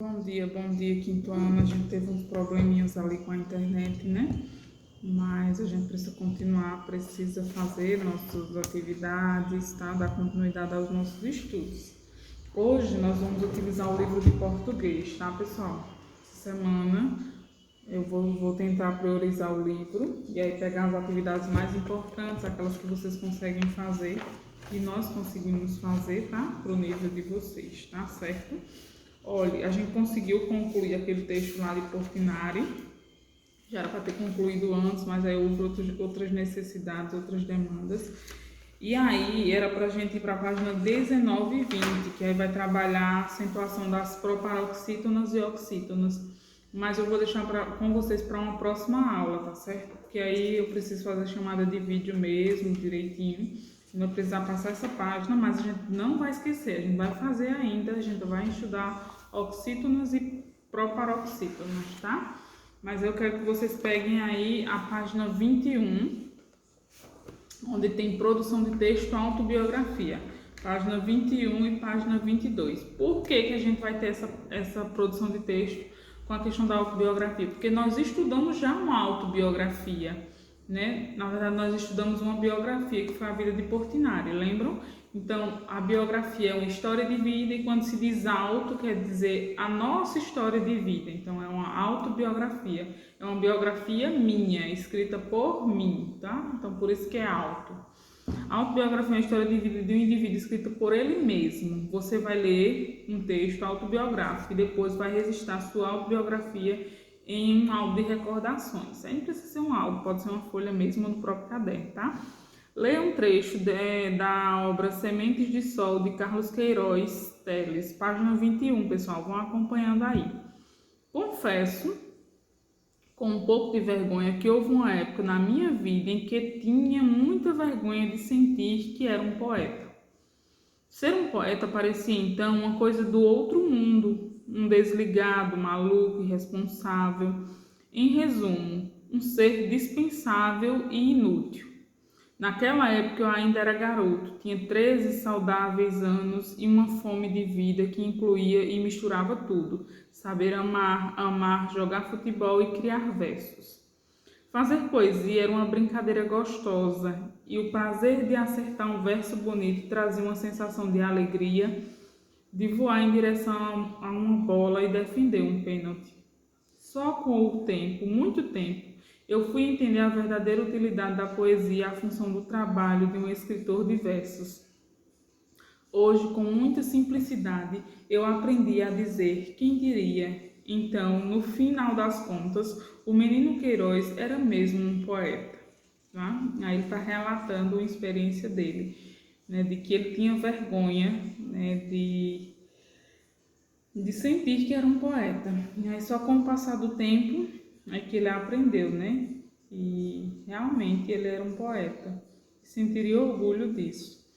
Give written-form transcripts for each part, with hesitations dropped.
Bom dia, quinto ano. A gente teve uns probleminhas ali com a internet, né? Mas a gente precisa continuar, precisa fazer nossas atividades, tá? Dar continuidade aos nossos estudos. Hoje nós vamos utilizar o livro de português, tá, pessoal? Essa semana eu vou tentar priorizar o livro e aí pegar as atividades mais importantes, aquelas que vocês conseguem fazer e nós conseguimos fazer, tá? Para o nível de vocês, tá certo? Olha, a gente conseguiu concluir aquele texto lá de Portinari. Já era para ter concluído antes, mas aí houve outras necessidades, outras demandas. E aí era para a gente ir para a página 19 e 20, que aí vai trabalhar a acentuação das proparoxítonas e oxítonas. Mas eu vou deixar com vocês para uma próxima aula, tá certo? Porque aí eu preciso fazer a chamada de vídeo mesmo, direitinho. Não vou precisar passar essa página, mas a gente não vai esquecer, a gente vai fazer ainda, a gente vai estudar oxítonas e proparoxítonas, tá? Mas eu quero que vocês peguem aí a página 21, onde tem produção de texto autobiografia. Página 21 e página 22. Por que a gente vai ter essa produção de texto com a questão da autobiografia? Porque nós estudamos já uma autobiografia, né? Na verdade, nós estudamos uma biografia, que foi a vida de Portinari, lembram? Então, a biografia é uma história de vida e quando se diz auto, quer dizer a nossa história de vida. Então, é uma autobiografia. É uma biografia minha, escrita por mim, tá? Então, por isso que é auto. A autobiografia é uma história de vida de um indivíduo escrita por ele mesmo. Você vai ler um texto autobiográfico e depois vai registrar a sua autobiografia em um álbum de recordações. Aí não precisa ser um álbum, pode ser uma folha mesmo no próprio caderno, tá? Leia um trecho da obra Sementes de Sol, de Carlos Queiroz Teles, página 21, pessoal, vão acompanhando aí. Confesso, com um pouco de vergonha, que houve uma época na minha vida em que tinha muita vergonha de sentir que era um poeta. Ser um poeta parecia então uma coisa do outro mundo, um desligado, maluco, irresponsável. Em resumo, um ser dispensável e inútil. Naquela época eu ainda era garoto, tinha 13 saudáveis anos e uma fome de vida que incluía e misturava tudo: saber amar, jogar futebol e criar versos. Fazer poesia era uma brincadeira gostosa e o prazer de acertar um verso bonito trazia uma sensação de alegria, de voar em direção a uma bola e defender um pênalti. Só com o tempo, muito tempo, eu fui entender a verdadeira utilidade da poesia e a função do trabalho de um escritor de versos. Hoje, com muita simplicidade, eu aprendi a dizer quem diria. Então, no final das contas, o menino Queiroz era mesmo um poeta. Tá? Aí ele está relatando a experiência dele, né, de que ele tinha vergonha, né, de sentir que era um poeta. E aí só com o passar do tempo é que ele aprendeu, né? E realmente ele era um poeta. Sentiria orgulho disso.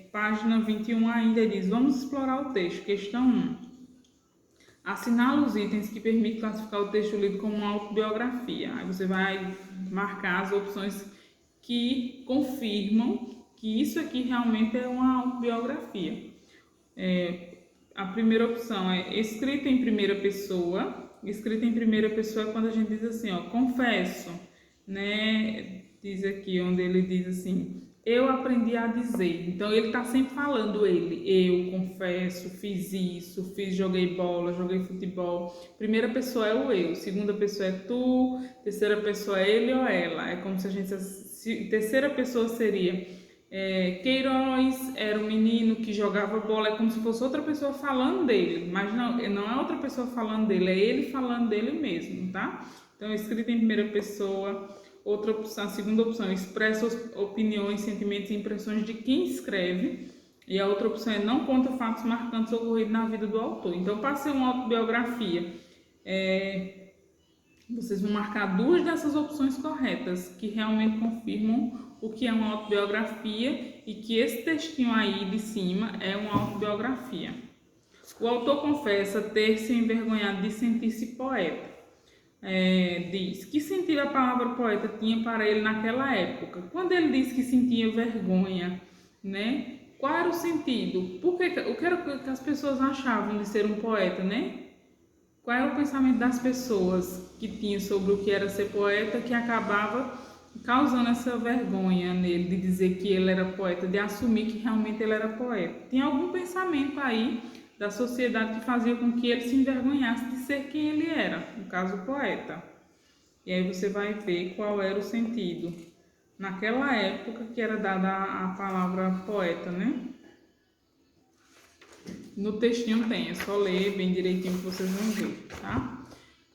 Página 21 ainda diz: vamos explorar o texto. Questão 1. Assinala os itens que permitem classificar o texto lido como uma autobiografia. Aí você vai marcar as opções que confirmam que isso aqui realmente é uma autobiografia. A primeira opção é escrita em primeira pessoa. Escrita em primeira pessoa é quando a gente diz assim, ó, confesso, né? Diz aqui, onde ele diz assim, eu aprendi a dizer. Então, ele está sempre falando eu confesso, fiz isso, joguei bola, joguei futebol. Primeira pessoa é o eu, segunda pessoa é tu, terceira pessoa é ele ou ela. É como se a gente... terceira pessoa seria... Queiroz era um menino que jogava bola, é como se fosse outra pessoa falando dele, mas não é outra pessoa falando dele, é ele falando dele mesmo, tá? Então, escrita em primeira pessoa. Outra opção, a segunda opção, expressa opiniões, sentimentos e impressões de quem escreve. E a outra opção é não conta fatos marcantes ocorridos na vida do autor. Então, para ser uma autobiografia, vocês vão marcar duas dessas opções corretas, que realmente confirmam o que é uma autobiografia e que esse textinho aí de cima é uma autobiografia. O autor confessa ter se envergonhado de sentir-se poeta. Diz que sentido a palavra poeta tinha para ele naquela época. Quando ele diz que sentia vergonha, né, Qual era o sentido? O que era que as pessoas achavam de ser um poeta, né? Qual era o pensamento das pessoas que tinham sobre o que era ser poeta, que acabava causando essa vergonha nele de dizer que ele era poeta, de assumir que realmente ele era poeta? Tinha algum pensamento aí da sociedade que fazia com que ele se envergonhasse de ser quem ele era, no caso, poeta. E aí você vai ver qual era o sentido naquela época que era dada a palavra poeta, né? No textinho tem, é só ler bem direitinho que vocês vão ver, tá?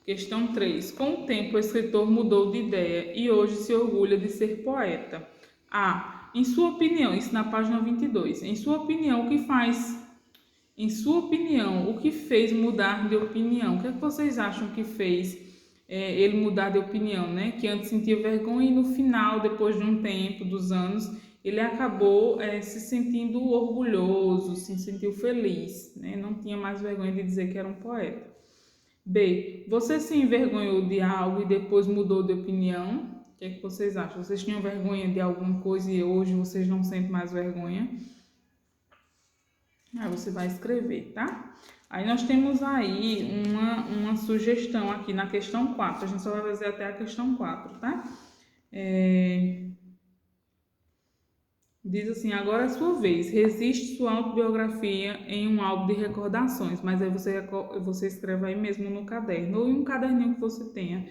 Questão 3. Com o tempo, o escritor mudou de ideia e hoje se orgulha de ser poeta. A. Em sua opinião, isso na página 22. Em sua opinião, o que fez mudar de opinião? O que é que vocês acham que fez ele mudar de opinião, né? Que antes sentia vergonha e no final, depois de um tempo, dos anos, ele acabou se sentindo orgulhoso, se sentiu feliz, né? Não tinha mais vergonha de dizer que era um poeta. B. Você se envergonhou de algo e depois mudou de opinião? O que é que vocês acham? Vocês tinham vergonha de alguma coisa e hoje vocês não sentem mais vergonha? Aí você vai escrever, tá? Aí nós temos aí uma sugestão aqui na questão 4. A gente só vai fazer até a questão 4, tá? Diz assim, agora é sua vez. Resiste sua autobiografia em um álbum de recordações. Mas aí você escreve aí mesmo no caderno ou em um caderninho que você tenha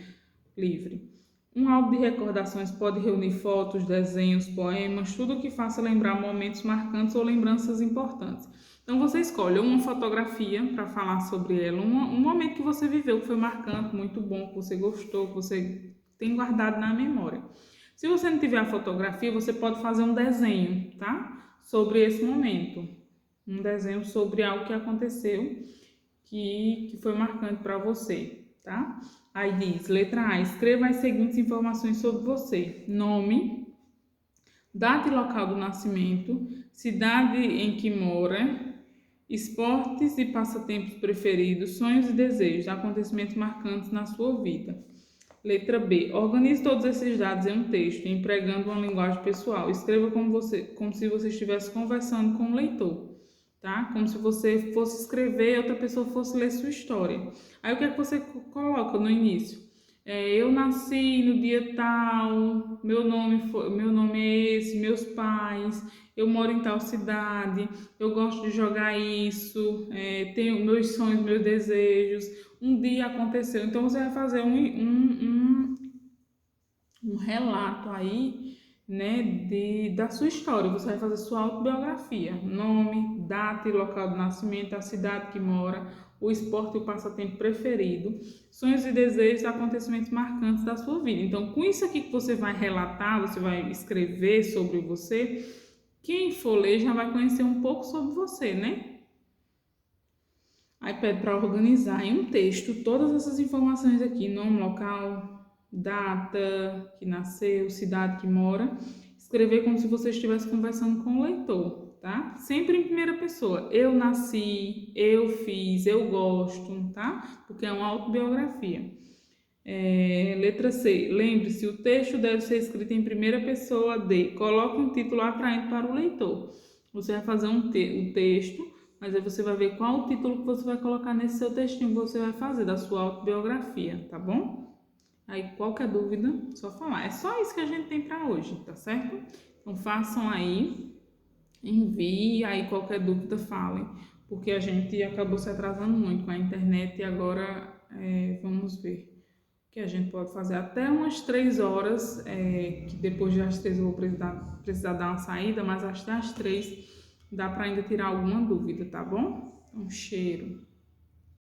livre. Um álbum de recordações pode reunir fotos, desenhos, poemas, tudo que faça lembrar momentos marcantes ou lembranças importantes. Então você escolhe uma fotografia para falar sobre ela, um momento que você viveu que foi marcante, muito bom, que você gostou, que você tem guardado na memória. Se você não tiver a fotografia, você pode fazer um desenho, tá? Sobre esse momento. Um desenho sobre algo que aconteceu que foi marcante para você, tá? Aí diz, letra A, escreva as seguintes informações sobre você. Nome, data e local do nascimento, cidade em que mora, esportes e passatempos preferidos, sonhos e desejos, acontecimentos marcantes na sua vida. Letra B. Organize todos esses dados em um texto, empregando uma linguagem pessoal. Escreva como se você estivesse conversando com o leitor, tá? Como se você fosse escrever e outra pessoa fosse ler sua história. Aí o que é que você coloca no início? Eu nasci no dia tal, meu nome é esse, meus pais, eu moro em tal cidade, eu gosto de jogar isso, tenho meus sonhos, meus desejos, um dia aconteceu. Então você vai fazer um relato aí, né, da sua história. Você vai fazer sua autobiografia, nome, data e local do nascimento, a cidade que mora, o esporte e o passatempo preferido, sonhos e desejos, acontecimentos marcantes da sua vida. Então, com isso aqui que você vai relatar, você vai escrever sobre você, quem for ler já vai conhecer um pouco sobre você, né? Aí pede para organizar em um texto todas essas informações aqui, nome, local, data que nasceu, cidade que mora, escrever como se você estivesse conversando com o leitor, tá? Sempre em primeira pessoa. Eu nasci, eu fiz, eu gosto, tá? Porque é uma autobiografia. Letra C. Lembre-se, o texto deve ser escrito em primeira pessoa. D. Coloque um título atraente para o leitor. Você vai fazer um texto, mas aí você vai ver qual o título que você vai colocar nesse seu textinho que você vai fazer da sua autobiografia, tá bom? Aí, qualquer dúvida, só falar. É só isso que a gente tem para hoje, tá certo? Então, façam aí, enviem, aí qualquer dúvida falem, porque a gente acabou se atrasando muito com a internet e agora vamos ver o que a gente pode fazer. Até umas 3 horas, que depois das 3 eu vou precisar dar uma saída, mas até as 3 dá para ainda tirar alguma dúvida, tá bom? Um cheiro.